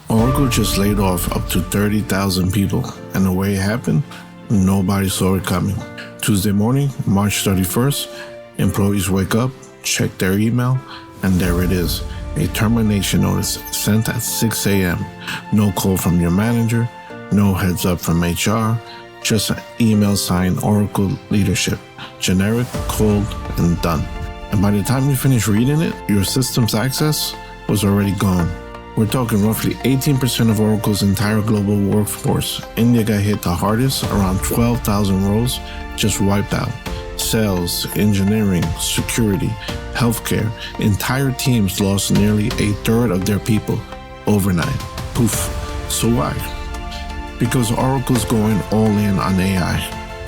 Oracle just laid off up to 30,000 people, and the way it happened, nobody saw it coming. Tuesday morning, March 31st, employees wake up, check their email, and there it is, a termination notice sent at 6 a.m. No call from your manager, no heads up from HR, just an email signed Oracle leadership. Generic, cold, and done. And by the time you finish reading it, your system's access was already gone. We're talking roughly 18% of Oracle's entire global workforce. India got hit the hardest, around 12,000 roles just wiped out. Sales, engineering, security, healthcare, entire teams lost nearly a third of their people overnight. Poof. So why? Because Oracle's going all in on AI.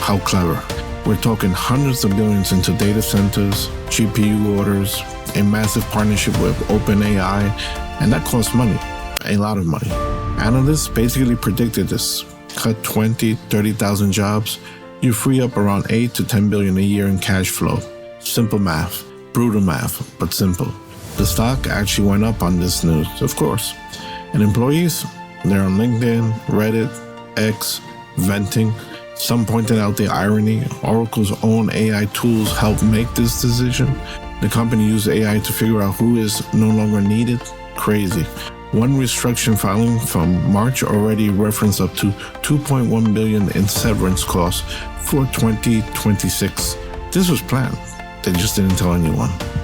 How clever. We're talking hundreds of billions into data centers, GPU orders, a massive partnership with OpenAI, and that costs money, a lot of money. Analysts basically predicted this. Cut 20, 30,000 jobs, you free up around 8 to 10 billion a year in cash flow. Simple math, brutal math, but simple. The stock actually went up on this news, of course. And employees, they're on LinkedIn, Reddit, X, venting. Some pointed out the irony. Oracle's own AI tools helped make this decision. The company used AI to figure out who is no longer needed. Crazy. One restructuring filing from March already referenced up to $2.1 billion in severance costs for 2026. This was planned. They just didn't tell anyone.